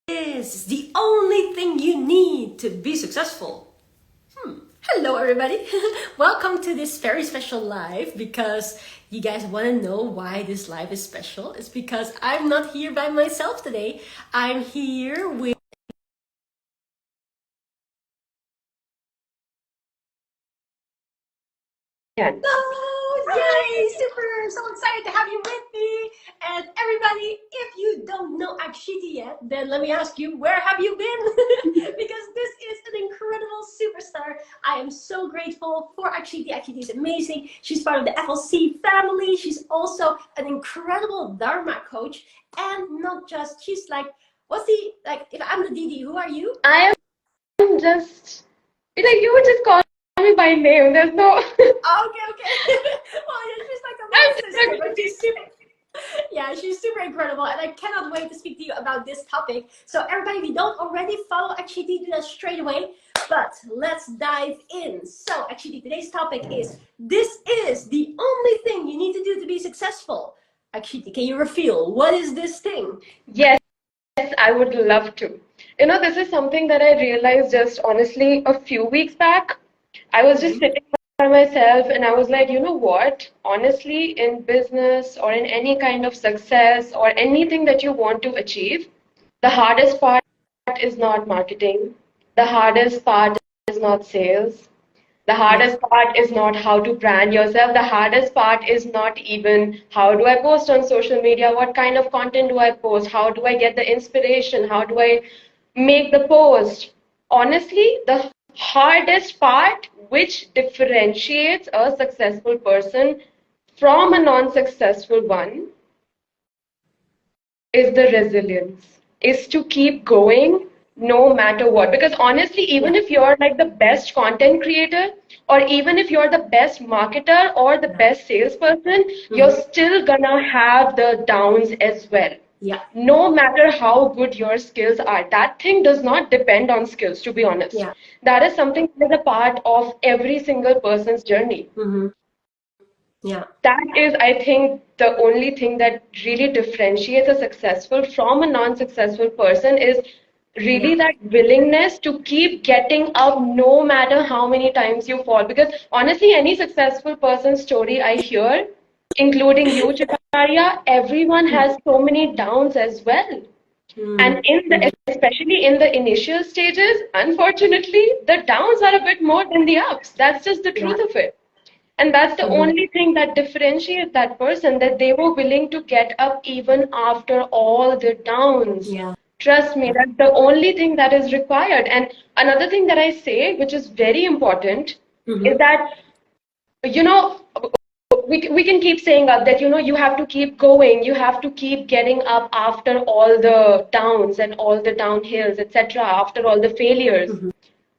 is the only thing you need to be successful. Hello, everybody. Welcome to this very special live because you guys want to know why this live is special. It's because I'm not here by myself today. I'm here with Oh, yay! Super! So excited to have you with me. And everybody, if you don't know Akshiti yet, then let me ask you, where have you been? Because this is an incredible superstar. I am so grateful for Akshiti. Akshiti is amazing. She's part of the FLC family. She's also an incredible Dharma coach. And not just, she's like, if I'm the Didi, who are you? I am just like you would just call me by name. There's no. Okay. Well, yeah, she's like a little sister, but she's super. Yeah, she's super incredible, and I cannot wait to speak to you about this topic. So, everybody, if you don't already follow Akshiti, do that straight away. But let's dive in. So, Akshiti, today's topic is: this is the only thing you need to do to be successful. Akshiti, can you reveal what is this thing? Yes, I would love to. This is something that I realized just honestly a few weeks back. I was just sitting by myself and I was like, you know what? Honestly, in business or in any kind of success or anything that you want to achieve, the hardest part is not marketing. The hardest part is not sales. The hardest part is not how to brand yourself. The hardest part is not even how do I post on social media? What kind of content do I post? How do I get the inspiration? How do I make the post? Honestly, the hardest part, which differentiates a successful person from a non successful one, is the resilience, is to keep going no matter what. Because honestly, even if you're like the best content creator, or even if you're the best marketer or the best salesperson, you're still gonna have the downs as well. Yeah. No matter how good your skills are, that thing does not depend on skills, to be honest. Yeah. That is something that is a part of every single person's journey. Yeah. That is, I think, the only thing that really differentiates a successful from a non-successful person is really that willingness to keep getting up no matter how many times you fall. Because honestly, any successful person's story I hear, including you, Chitaria, everyone has so many downs as well. And especially in the initial stages, unfortunately, the downs are a bit more than the ups. That's just the truth of it. And that's the only thing that differentiates that person, that they were willing to get up even after all the downs. Yeah. Trust me, that's the only thing that is required. And another thing that I say, which is very important, is that, you know, we can keep saying that, you have to keep going, you have to keep getting up after all the downs and all the downhills, etc., after all the failures.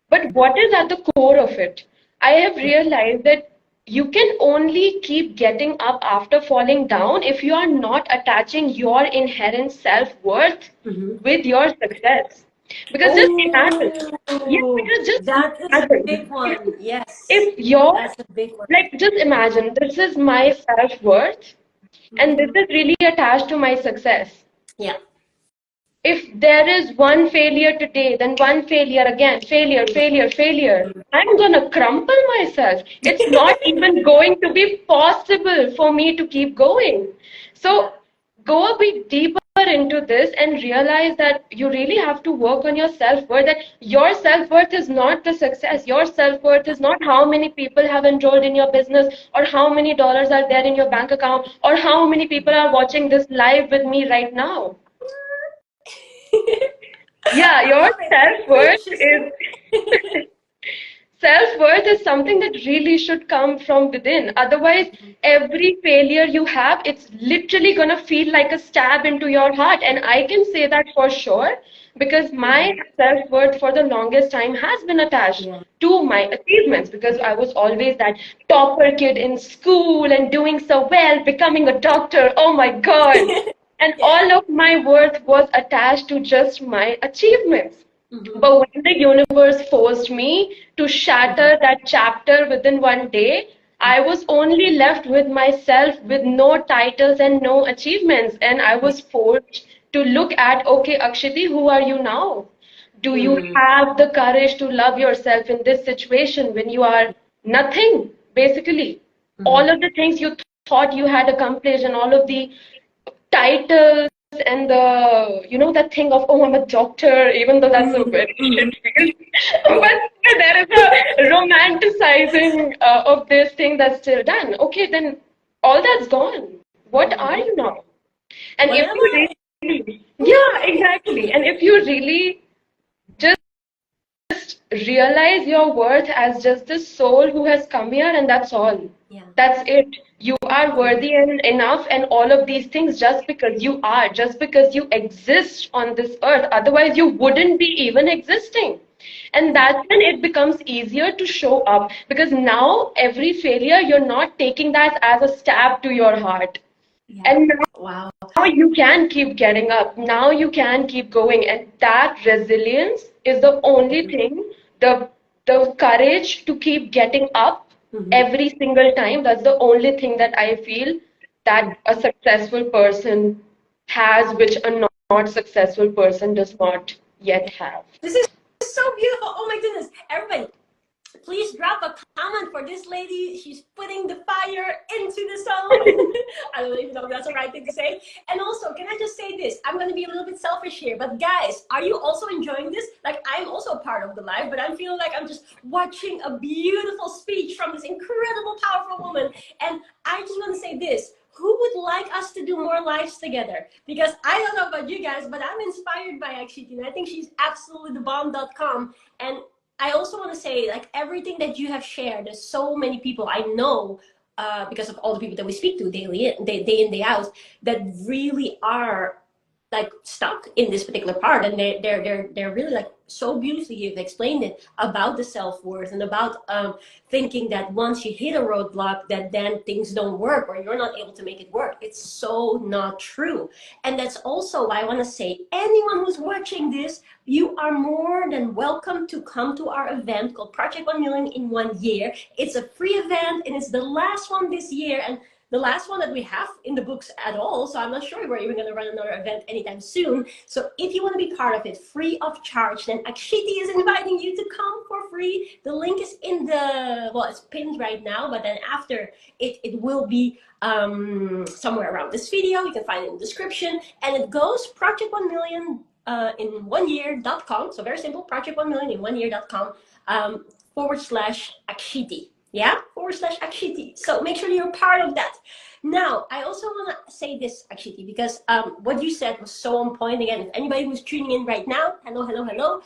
But what is at the core of it? I have realized that you can only keep getting up after falling down if you are not attaching your inherent self-worth with your success. Because just imagine, because just that is a big one. Yes. If you're That's a big one. like, just imagine this is my self-worth and this is really attached to my success. Yeah. If there is one failure today, then one failure again, failure, I'm gonna crumple myself. It's not even going to be possible for me to keep going. So go a bit deeper into this and realize that you really have to work on your self-worth, that your self-worth is not the success. Your self-worth is not how many people have enrolled in your business or how many dollars are there in your bank account or how many people are watching this live with me right now. Yeah, your self-worth is something that really should come from within. Otherwise, every failure you have, it's literally gonna feel like a stab into your heart. And I can say that for sure because my self-worth for the longest time has been attached to my achievements, because I was always that topper kid in school and doing so well, becoming a doctor. Oh my God. And all of my worth was attached to just my achievements. But when the universe forced me to shatter that chapter within one day, I was only left with myself with no titles and no achievements. And I was forced to look at, okay, Akshiti, who are you now? Do you Mm-hmm. have the courage to love yourself in this situation when you are nothing, basically? All of the things you thought you had accomplished and all of the titles and the, that thing of, oh, I'm a doctor, even though that's a very shit field. Yeah. But there is a romanticizing of this thing that's still done. Okay, then all that's gone. What are you now? And if Whatever. you really, yeah, exactly. And if you really just realize your worth as just this soul who has come here, and that's all. Yeah. That's it. You are worthy and enough, and all of these things just because you are, just because you exist on this earth. Otherwise, you wouldn't be even existing. And that's when it becomes easier to show up, because now every failure, you're not taking that as a stab to your heart. Yeah. And Wow. now you can keep getting up. Now you can keep going. And that resilience is the only thing, the the courage to keep getting up every single time. That's the only thing that I feel that a successful person has, which a not successful person does not yet have. This is so beautiful. Oh my goodness. Everybody, please drop a comment for this lady. She's putting the fire into the stone. I don't even know if that's the right thing to say. And also, can I just say this? I'm going to be a little bit selfish here, but guys, are you also enjoying this? Like, I'm also a part of the live, but I'm feeling like I'm just watching a beautiful speech from this incredible, powerful woman. And I just want to say this. Who would like us to do more lives together? Because I don't know about you guys, but I'm inspired by Akshiti, and I think she's absolutely the bomb.com. And I also want to say, like, everything that you have shared, there's so many people I know, because of all the people that we speak to daily, day in, day out, that really are like stuck in this particular part, and they're really like so beautifully you've explained it about the self-worth and about thinking that once you hit a roadblock that then things don't work or you're not able to make it work. It's so not true. And that's also why I want to say, anyone who's watching this, you are more than welcome to come to our event called Project 1 Million in 1 year. It's a free event and it's the last one this year, and the last one that we have in the books at all. So I'm not sure we're even going to run another event anytime soon. So if you want to be part of it free of charge, then Akshiti is inviting you to come for free. The link is in the, well, it's pinned right now, but then after it will be somewhere around this video. You can find it in the description. And it goes Project 1 Million in 1 year.com. So very simple, Project 1 Million in 1 year.com /Akshiti. Yeah, /Akshiti. So make sure you're part of that. Now, I also want to say this, Akshiti, because what you said was so on point. Again, if anybody who's tuning in right now, hello,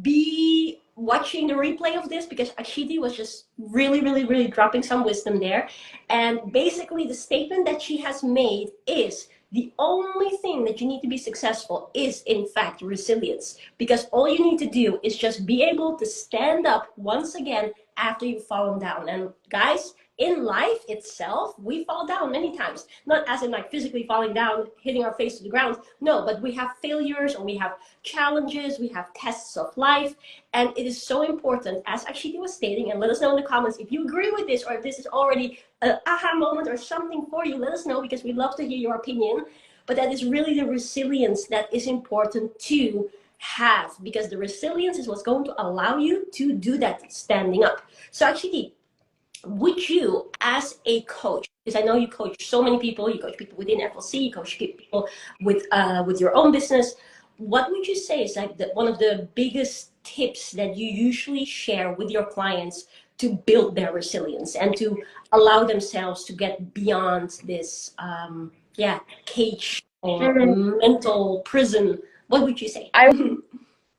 be watching the replay of this, because Akshiti was just really dropping some wisdom there. And basically the statement that she has made is, the only thing that you need to be successful is, in fact, resilience. Because all you need to do is just be able to stand up once again after you've fallen down. And guys, in life itself, we fall down many times. Not as in like physically falling down, hitting our face to the ground. No, but we have failures, or we have challenges, we have tests of life. And it is so important, as Akshiti was stating, and let us know in the comments if you agree with this, or if this is already an aha moment or something for you. Let us know, because we'd love to hear your opinion. But that is really the resilience that is important to have, because the resilience is what's going to allow you to do that standing up. So Akshiti, would you, as a coach, because I know you coach so many people, you coach people within FLC, you coach people with your own business, what would you say is like one of the biggest tips that you usually share with your clients to build their resilience and to allow themselves to get beyond this cage or mental prison? What would you say? I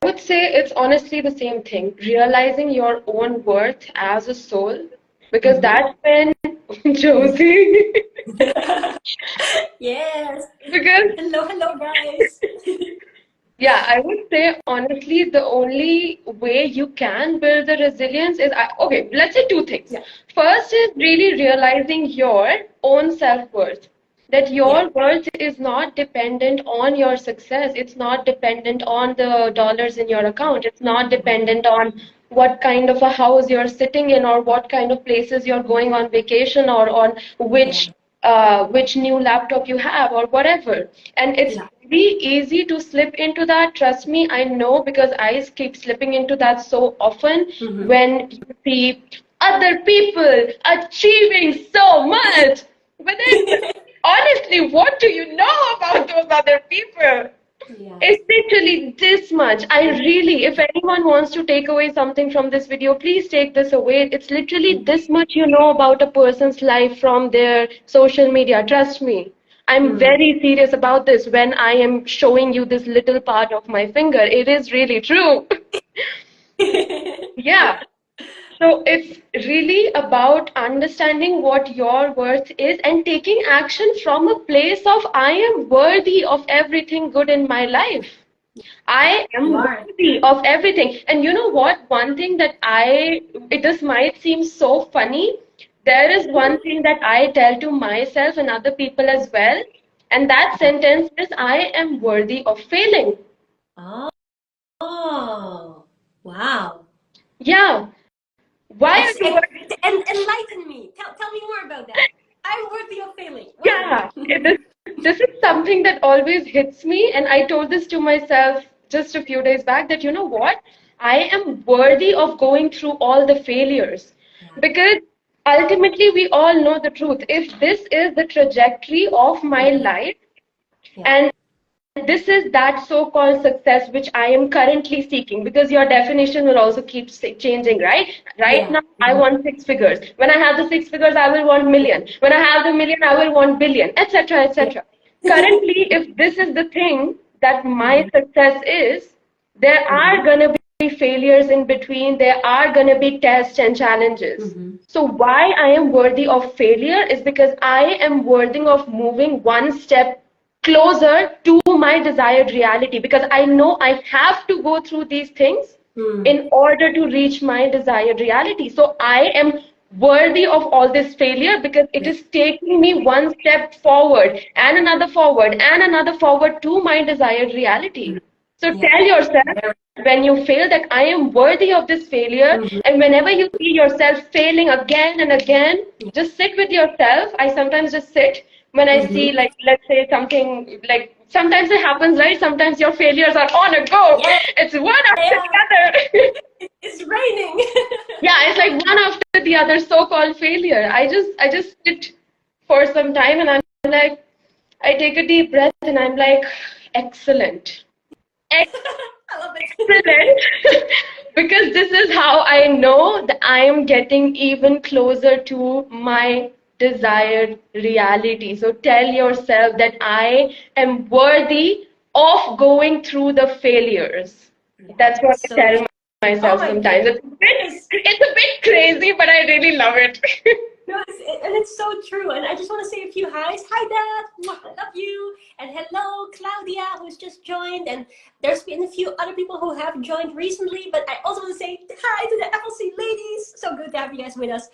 would say it's honestly the same thing. Realizing your own worth as a soul, because that's when Josie. Yes. Because Hello, guys. yeah, I would say honestly, the only way you can build the resilience is, okay, let's say two things. Yeah. First is really realizing your own self-worth. That your worth is not dependent on your success. It's not dependent on the dollars in your account. It's not dependent on what kind of a house you're sitting in, or what kind of places you're going on vacation, or on which which new laptop you have or whatever. And it's Yeah. very easy to slip into that. Trust me, I know because I keep slipping into that so often Mm-hmm. when you see other people achieving so much. But then, honestly, what do you know about those other people? Yeah. It's literally this much. I really, if anyone wants to take away something from this video, please take this away. It's literally this much you know about a person's life from their social media. Trust me. I'm Mm. very serious about this when I am showing you this little part of my finger. It is really true. Yeah. So it's really about understanding what your worth is and taking action from a place of I am worthy of everything good in my life. I You am are. worthy of everything. And you know what? One thing that this might seem so funny. There is one thing that I tell to myself and other people as well. And that sentence is, I am worthy of failing. Oh, oh, wow. Yeah. Why are you worthy? And enlighten me. Tell me more about that. I'm worthy of failing. Why? Yeah. This is something that always hits me. And I told this to myself just a few days back that, you know what? I am worthy of going through all the failures. Yeah. Because ultimately, we all know the truth. If this is the trajectory of my life, Yeah. and this is that so-called success which I am currently seeking, because your definition will also keep changing, right? Right Yeah. now, I want six figures. When I have the six figures, I will want Yeah. million. When I have the million, I will want billion, etc., Yeah. etc. Currently, if this is the thing that my Mhm. success is, there Mhm. are gonna be failures in between. There are gonna be tests and challenges. Mhm. So why I am worthy of failure is because I am worthy of moving one step closer to my desired reality, because I know I have to go through these things Mm. in order to reach my desired reality. So I am worthy of all this failure because it Yeah. is taking me one step forward and another forward to my desired reality. So Yeah. tell yourself Very. when you fail that I am worthy of this failure. Mhm. And whenever you see yourself failing again and again, Yeah. just sit with yourself. I sometimes just sit when I see, Mhm. like, let's say something like sometimes it happens, right? Sometimes your failures are on a go. Yeah. It's one after Yeah. the other. It's raining. Yeah, it's like one after the other so-called failure. I just sit for some time and I'm like, I take a deep breath and I'm like, excellent. I love it. Excellent. Because this is how I know that I am getting even closer to my desired reality. So tell yourself that I am worthy of going through the failures. Yeah. That's what I So tell true. Oh myself my sometimes. goodness. It's a bit crazy, but I really love it. No, and it's so true. And I just want to say a few hi's. Hi, Dad. Mwah, I love you. And hello, Claudia, who's just joined. And there's been a few other people who have joined recently. But I also want to say hi to the FLC ladies. So good to have you guys with us.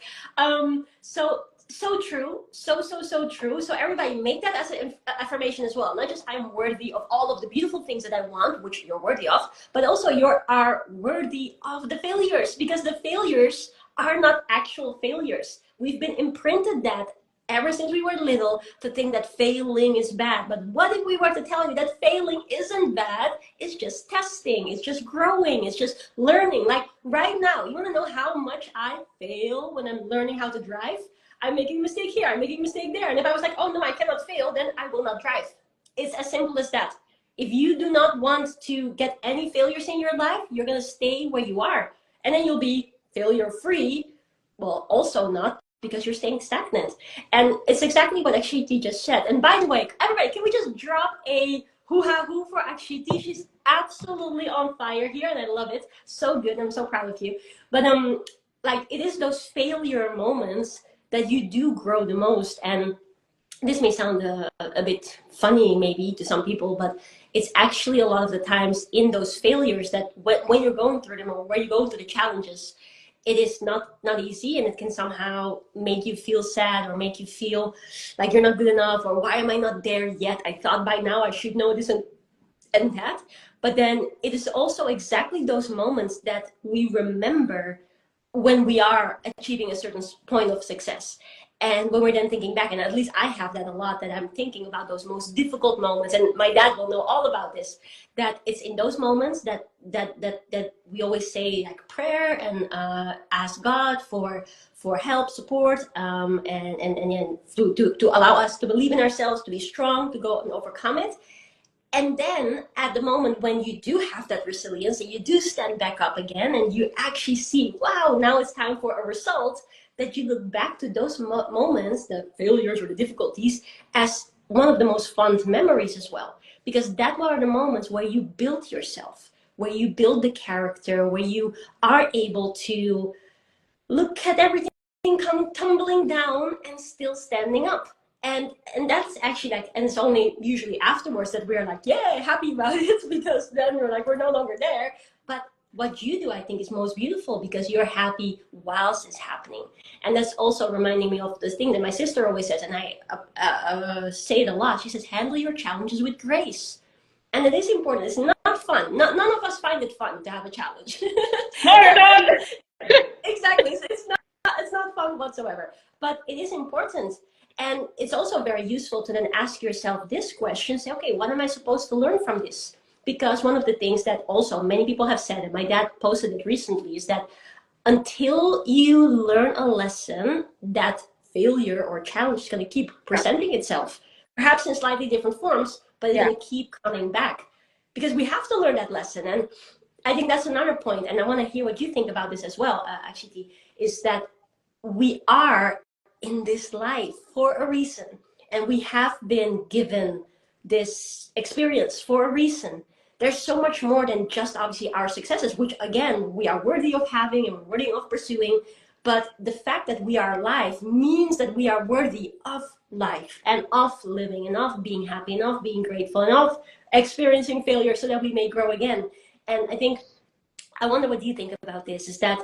So true. So true. So everybody make that as an affirmation as well. Not just I'm worthy of all of the beautiful things that I want, which you're worthy of, but also you are worthy of the failures, because the failures are not actual failures. We've been imprinted that ever since we were little to think that failing is bad. But what if we were to tell you that failing isn't bad? It's just testing, it's just growing, it's just learning. Like right now, you want to know how much I fail when I'm learning how to drive? I'm making a mistake here, I'm making a mistake there. And if I was like, oh no, I cannot fail, then I will not drive. It's as simple as that. If you do not want to get any failures in your life, you're going to stay where you are. And then you'll be failure free. Well, also not, because you're staying stagnant. And it's exactly what Akshiti just said. And by the way, everybody, can we just drop a hoo-ha hoo for Akshiti? She's absolutely on fire here, and I love it. So good. I'm so proud of you. But like, it is those failure moments that you do grow the most. And this may sound a bit funny maybe to some people, but it's actually a lot of the times in those failures that when you're going through them, or when you go through the challenges, it is not easy, and it can somehow make you feel sad, or make you feel like you're not good enough, or why am I not there yet? I thought by now I should know this and that. But then it is also exactly those moments that we remember when we are achieving a certain point of success. And when we're then thinking back, and at least I have that a lot, that I'm thinking about those most difficult moments, and my dad will know all about this, that it's in those moments that we always say like prayer and ask God for help, support, and to allow us to believe in ourselves, to be strong, to go and overcome it. And then at the moment when you do have that resilience and you do stand back up again and you actually see, wow, now it's time for a result, that you look back to those moments, the failures or the difficulties, as one of the most fond memories as well. Because that were the moments where you build yourself, where you build the character, where you are able to look at everything come tumbling down and still standing up. And that's actually like, and it's only usually afterwards that we're like, yeah, happy about it, because then we're like, we're no longer there. But what you do, I think, is most beautiful, because you're happy whilst it's happening. And that's also reminding me of this thing that my sister always says, and I say it a lot. She says, handle your challenges with grace. And it is important. It's not fun. None of us find it fun to have a challenge. Exactly. So it's not fun whatsoever. But it is important. And it's also very useful to then ask yourself this question, say, okay, what am I supposed to learn from this? Because one of the things that also many people have said, and my dad posted it recently, is that until you learn a lesson, that failure or challenge is going to keep presenting itself, perhaps in slightly different forms, but it's going to keep coming back. Because we have to learn that lesson. And I think that's another point, and I want to hear what you think about this as well, Akshiti, is that we are in this life for a reason, and we have been given this experience for a reason. There's so much more than just obviously our successes, which again, we are worthy of having and worthy of pursuing. But the fact that we are alive means that we are worthy of life and of living and of being happy and of being grateful and of experiencing failure so that we may grow again. And I think, I wonder what you think about this, is that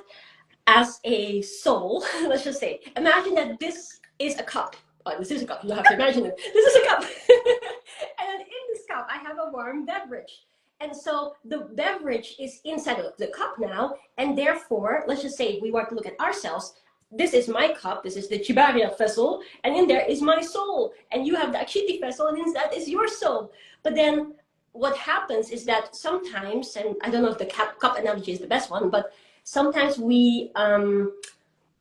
as a soul, let's just say, imagine that this is a cup. Oh, this is a cup. You have to imagine it. This is a cup. And in this cup, I have a warm beverage. And so the beverage is inside of the cup now. And therefore, let's just say, if we were to look at ourselves, this is my cup, this is the Chibaria vessel, and in there is my soul. And you have the Akshiti vessel, and in that is your soul. But then what happens is that sometimes, and I don't know if the cup analogy is the best one, but sometimes we are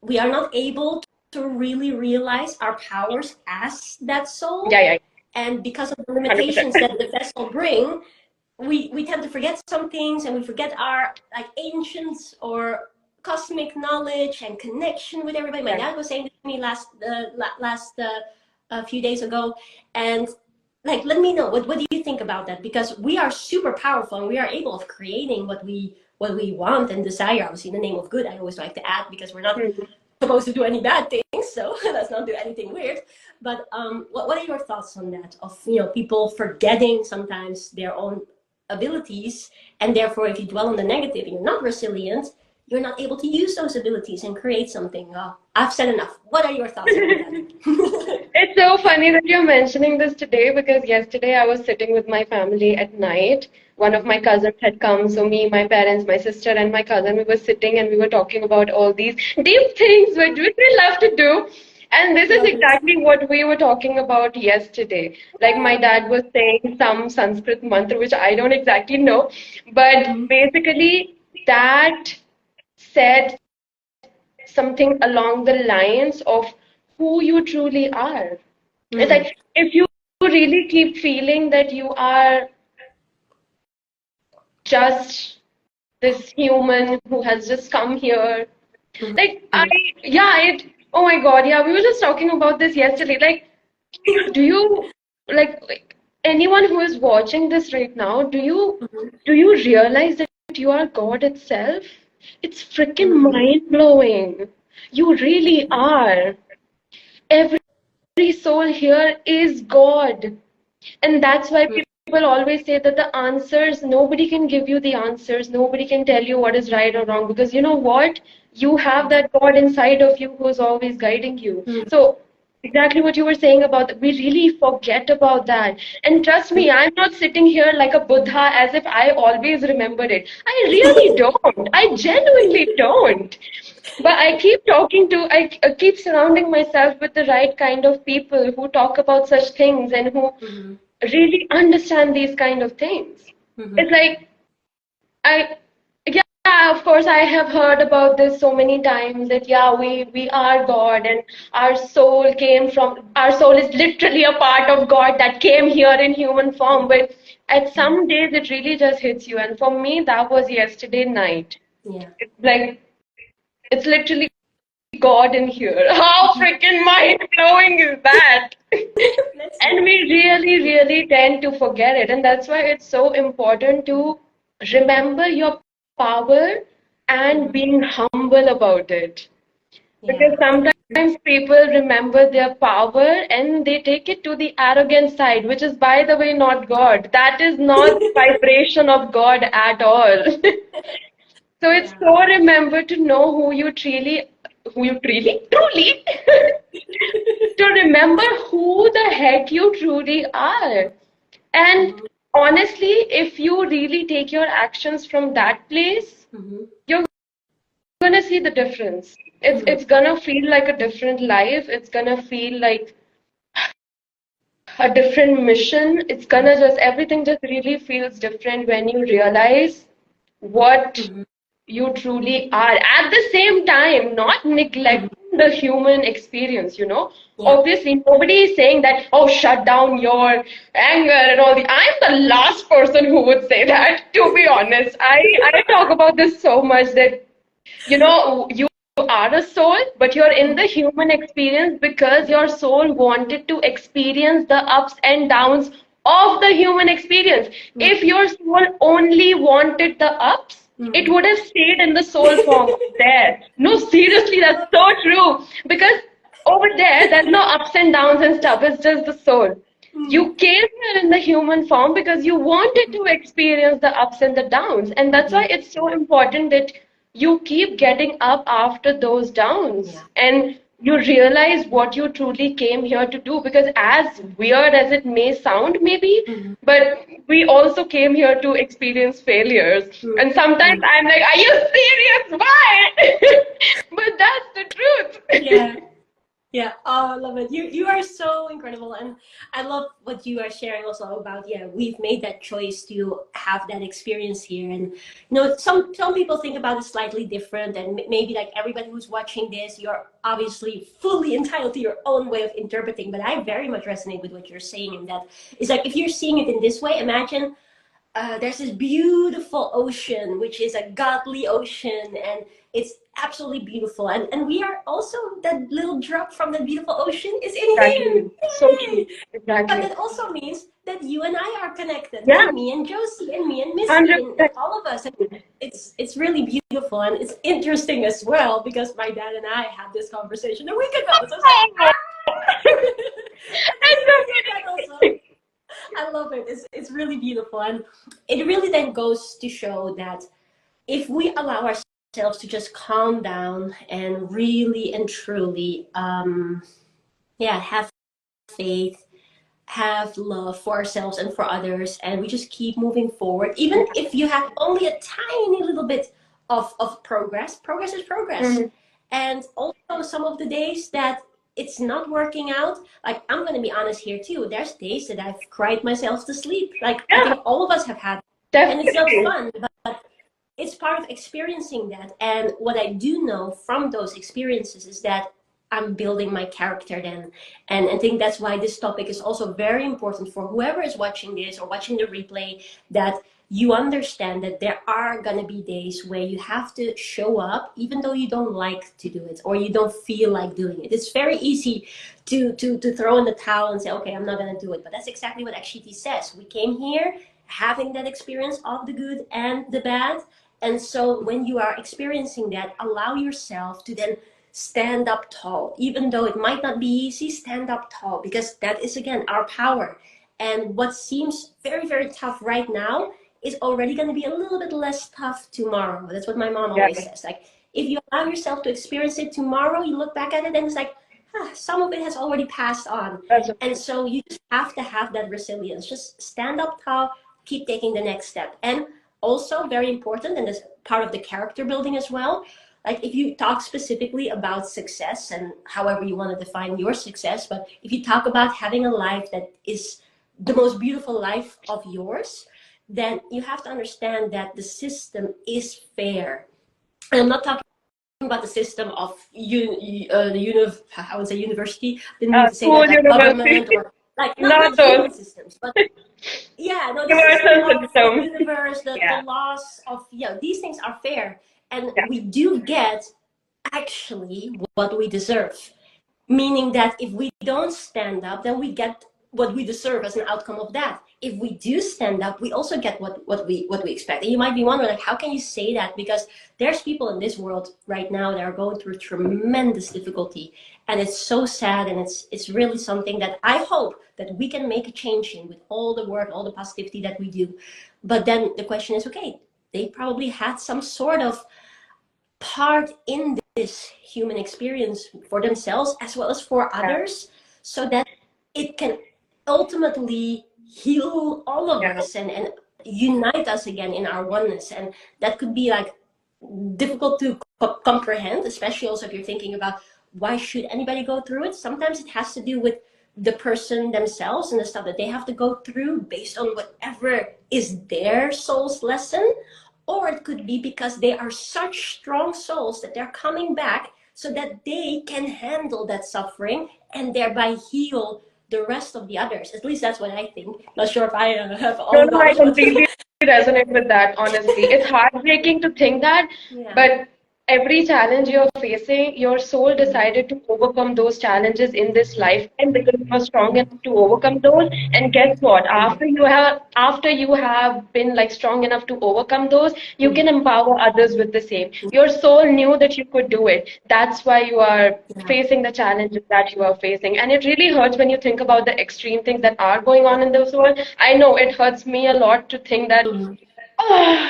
not able to really realize our powers as that soul. And because of the limitations 100%. That the vessel bring, we tend to forget some things, and we forget our like ancient or cosmic knowledge and connection with everybody. My dad was saying this to me last a few days ago, and like, let me know, what do you think about that? Because we are super powerful, and we are able of creating what we want and desire, obviously in the name of good. I always like to add, because we're not supposed to do any bad things, so let's not do anything weird. But what are your thoughts on that, of people forgetting sometimes their own abilities, and therefore if you dwell on the negative and you're not resilient, you're not able to use those abilities and create something. I've said enough. What are your thoughts on that? It's so funny that you're mentioning this today, because yesterday I was sitting with my family at night. One of my cousins had come, so me, my parents, my sister, and my cousin, we were sitting and we were talking about all these deep things which we love to do. And this is exactly what we were talking about yesterday. Like, my dad was saying some Sanskrit mantra, which I don't exactly know, but basically that said something along the lines of who you truly are. It's like, if you really keep feeling that you are just this human who has just come here, like, oh my God, yeah, we were just talking about this yesterday. Like, do you, like anyone who is watching this right now, do you realize that you are God itself? It's freaking mind-blowing. You really are. Every soul here is God. And that's why people always say that the answers, nobody can give you the answers. Nobody can tell you what is right or wrong. Because you know what? You have that God inside of you who is always guiding you. So exactly what you were saying about that, we really forget about that. And trust me, I'm not sitting here like a Buddha as if I always remembered it. I really don't. I genuinely don't. But I keep surrounding myself with the right kind of people who talk about such things and who Mhm. really understand these kind of things. Mhm. It's like, I, yeah, of course, I have heard about this so many times that, yeah, we are God and our soul is literally a part of God that came here in human form. But at some days, it really just hits you. And for me, that was yesterday night. Yeah. It's like, it's literally God in here. How freaking mind blowing is that? That's And we really, really tend to forget it. And that's why it's so important to remember your power and mhm. being humble about it. Because Yeah. sometimes people remember their power and they take it to the arrogant side, which is, by the way, not God. That is not the vibration of God at all. So it's Yeah. so remember to know truly, to remember who the heck you truly are. And Mhm. honestly, if you really take your actions from that place, Mhm. you're gonna see the difference. Mhm. It's gonna feel like a different life. It's gonna feel like a different mission. It's gonna just everything just really feels different when you realize what Mhm. you truly are. At the same time, not Mhm. neglecting the human experience, you know. Yeah. Obviously, nobody is saying that, oh, shut down your anger and all the. I'm the last person who would say that, to be honest. I talk about this so much that, you know, you are a soul, but you're in the human experience because your soul wanted to experience the ups and downs of the human experience. If Mhm. your soul only wanted the ups, it Mhm. would have stayed in the soul form there. No, seriously, I that's love so it. true. Because over there, there's no ups and downs and stuff. It's just the soul. Mm. You came here in the human form because you wanted to experience the ups and the downs. And that's why Mhm. it's so important that you keep getting up after those downs Yeah. and you realize what you truly came here to do. Because as weird as it may sound, maybe, Mhm. but we also came here to experience failures. And sometimes Mhm. I'm like, are you serious? Why? But that's the truth. Yeah. Yeah, oh, I love it. You are so incredible, and I love what you are sharing also about. Yeah, we've made that choice to have that experience here, and some people think about it slightly different, and maybe like everybody who's watching this, you're obviously fully entitled to your own way of interpreting. But I very much resonate with what you're saying, and that it's like if you're seeing it in this way, imagine there's this beautiful ocean, which is a godly ocean, and it's absolutely beautiful. And we are also that little drop from the beautiful ocean is in here. Exactly. So Yay! true. But Exactly. that also means that you and I are connected, Yeah, and me and Josie, and me and Missy, and 100%. all of us. And it's really beautiful, and it's interesting as well because my dad and I had this conversation a week ago. So it's like, and then That's you can hear that also. amazing. I love it. It's really beautiful, and it really then goes to show that if we allow ourselves to just calm down and really and truly, yeah, have faith, have love for ourselves and for others, and we just keep moving forward, even if you have only a tiny little bit of progress. Progress is progress, Mm, and also some of the days that it's not working out, like I'm going to be honest here too, there's days that I've cried myself to sleep, like I yeah, think all of us have had, and it's not definitely. fun, but it's part of experiencing that. And what I do know from those experiences is that I'm building my character then. And I think that's why this topic is also very important for whoever is watching this or watching the replay, that you understand that there are going to be days where you have to show up even though you don't like to do it or you don't feel like doing it. It's very easy to throw in the towel and say, okay, I'm not going to do it. But that's exactly what Akshiti says. We came here having that experience of the good and the bad, and so when you are experiencing that, allow yourself to then stand up tall. Even though it might not be easy, stand up tall, because that is again our power. And what seems very, very tough right now is already going to be a little bit less tough tomorrow. That's what my mom Yeah, always says. Like, if you allow yourself to experience it tomorrow, you look back at it and it's like, some of it has already passed on. that's a, And so you just have to have that resilience. Just stand up tall, keep taking the next step. And also very important, and that's part of the character building as well, like if you talk specifically about success and however you want to define your success, but if you talk about having a life that is the most beautiful life of yours, then you have to understand that the system is fair. And I'm not talking about the system of I would say university. Didn't mean to say School, that, like university, government or like not not those human systems, but yeah, no, the system universal of the system. universe, the Yeah, laws of, yeah, these things are fair, and yeah, we do get actually what we deserve. Meaning that if we don't stand up, then we get what we deserve as an outcome of that. If we do stand up, we also get what we expect. And you might be wondering, like, how can you say that? Because there's people in this world right now that are going through tremendous difficulty, and it's so sad, and it's really something that I hope that we can make a change in with all the work, all the positivity that we do. But then the question is, okay, they probably had some sort of part in this human experience for themselves as well as for yeah, others, so that it can ultimately heal all of yeah. us and unite us again in our oneness. And that could be like difficult to comprehend, especially also if you're thinking about why should anybody go through it. Sometimes it has to do with the person themselves and the stuff that they have to go through based on whatever is their soul's lesson. Or it could be because they are such strong souls that they're coming back so that they can handle that suffering and thereby heal the rest of the others. At least that's what I think. Not sure if I have No, all the no, I knowledge, but completely resonate with that, honestly. It's heartbreaking to think that, yeah. but every challenge you're facing, your soul Mhm. decided to overcome those challenges in this lifetime because you're strong enough to overcome those. And guess what? Mhm. After you have been like strong enough to overcome those, you can Mhm. empower others with the same. Your soul knew that you could do it. That's why you are Yeah. facing the challenges that you are facing. And it really hurts when you think about the extreme things that are going on in this world. I know it hurts me a lot to think that, Mhm. oh,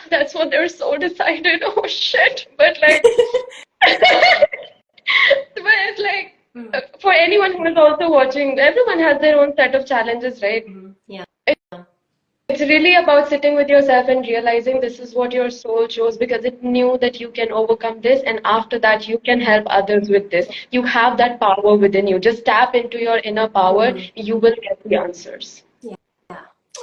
that's what their soul decided. Oh shit. But like, but like, Mhm. for anyone who is also watching, everyone has their own set of challenges, right? Mhm. Yeah. It's really about sitting with yourself and realizing this is what your soul chose because it knew that you can overcome this, and after that, you can help others with this. You have that power within you. Just tap into your inner power, Mhm. you will get the answers. Yeah.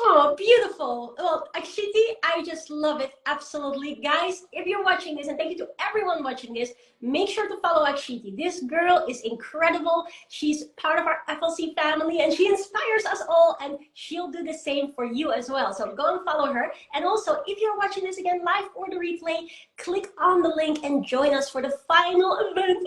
Oh, beautiful. Well, Akshiti, I just love it. Absolutely. Guys, if you're watching this, and thank you to everyone watching this, make sure to follow Akshiti. This girl is incredible. She's part of our FLC family, and she inspires us all, and she'll do the same for you as well. So go and follow her. And also, if you're watching this again live or the replay, click on the link and join us for the final event.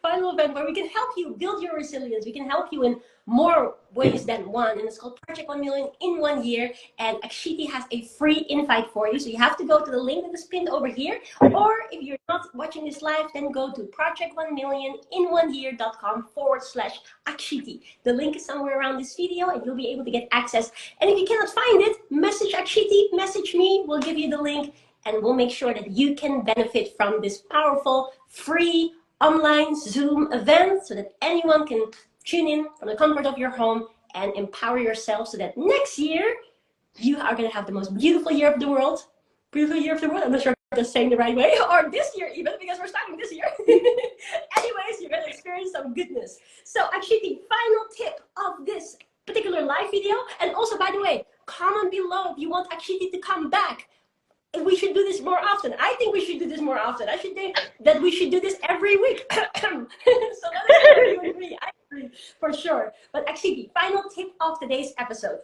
Final event where we can help you build your resilience. We can help you in more ways than one, and it's called Project 1 Million in 1 year. And Akshiti has a free invite for you, so you have to go to the link that is pinned over here, or if you're not watching this live, then go to project1millionin1year.com/Akshiti. The link is somewhere around this video, and you'll be able to get access. And if you cannot find it, message Akshiti, message me, we'll give you the link, and we'll make sure that you can benefit from this powerful free online Zoom event so that anyone can tune in from the comfort of your home and empower yourself so that next year you are going to have the most beautiful year of the world. Beautiful year of the world. I'm not sure if I'm saying the right way, or this year even, because we're starting this year. Anyways, you're going to experience some goodness. So actually, the final tip of this particular live video, and also, by the way, comment below if you want Akshiti to come back. We should do this more often. I think we should do this more often. I should think that we should do this every week. So let us know if you agree. I agree for sure. But actually, the final tip of today's episode.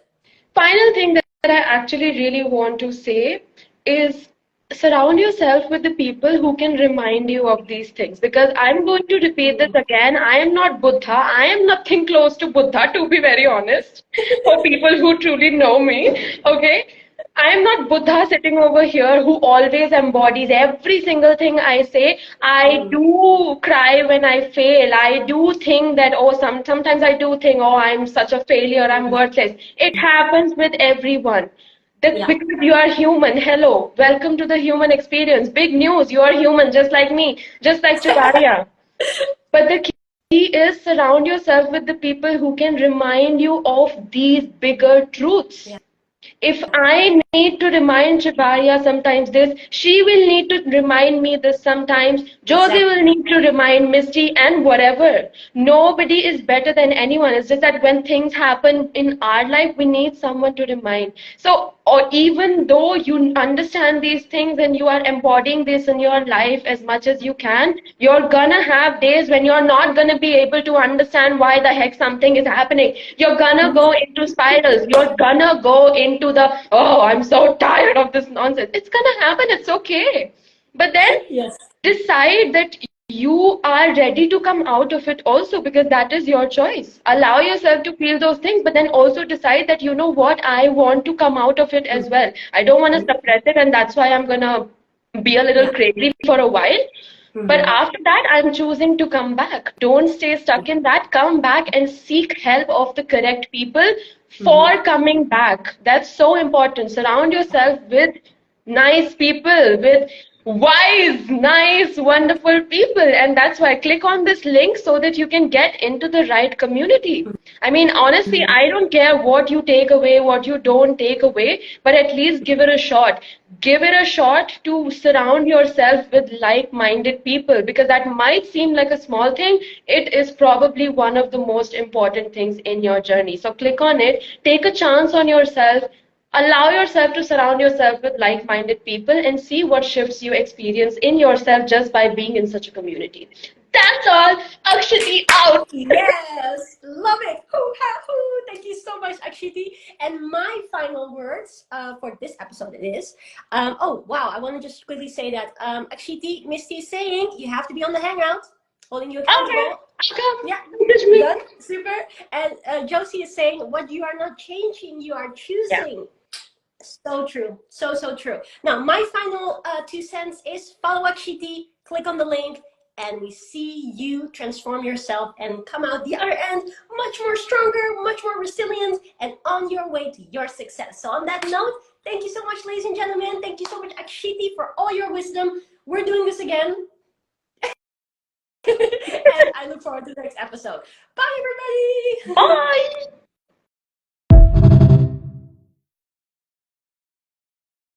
Final thing that I actually really want to say is surround yourself with the people who can remind you of these things. Because I'm going to repeat this again. I am not Buddha. I am nothing close to Buddha, to be very honest, for people who truly know me. Okay? I am not Buddha sitting over here who always embodies every single thing I say. I do cry when I fail. I do think that, oh, sometimes I do think, oh, I'm such a failure, I'm worthless. It happens with everyone. That Yeah. because you are human. Hello, welcome to the human experience. Big news, you are human, just like me, just like Chutaria. But the key is surround yourself with the people who can remind you of these bigger truths. Yeah. If I need to remind Shivaria sometimes this. She will need to remind me this sometimes. Josie will need to remind Misty and whatever. Nobody is better than anyone. It's just that when things happen in our life, we need someone to remind. So, or even though you understand these things and you are embodying this in your life as much as you can, you're gonna have days when you're not gonna be able to understand why the heck something is happening. You're gonna go into spirals. You're gonna go into the, oh, I'm so tired of this nonsense. It's gonna happen. It's okay. But then Yes. decide that you are ready to come out of it also, because that is your choice. Allow yourself to feel those things, but then also decide that, you know what, I want to come out of it as well. I don't want to suppress it, and that's why I'm gonna be a little Yeah. crazy for a while. But after that, I'm choosing to come back. Don't stay stuck in that. Come back and seek help of the correct people for coming back. That's so important. Surround yourself with nice people, with wise, nice, wonderful people. And that's why click on this link so that you can get into the right community. I mean, honestly, I don't care what you take away, what you don't take away, but at least give it a shot. Give it a shot to surround yourself with like-minded people, because that might seem like a small thing. It is probably one of the most important things in your journey. So click on it, take a chance on yourself, allow yourself to surround yourself with like-minded people and see what shifts you experience in yourself just by being in such a community. That's all. Akshati out. Yes, love it. Hoo, ha, hoo. Thank you so much, Akshiti. And my final words for this episode is, oh wow, I want to just quickly say that Akshiti, Misty is saying you have to be on the hangout, holding you accountable. Okay, come. Yeah, Message me. done, super. And Josie is saying what you are not changing, you are Yeah. choosing. So true, so true. Now, my final 2 cents is follow Akshiti, click on the link, and we see you transform yourself and come out the other end much more stronger, much more resilient, and on your way to your success. So, on that note, thank you so much, ladies and gentlemen. Thank you so much, Akshiti, for all your wisdom. We're doing this again. And I look forward to the next episode. Bye, everybody. Bye.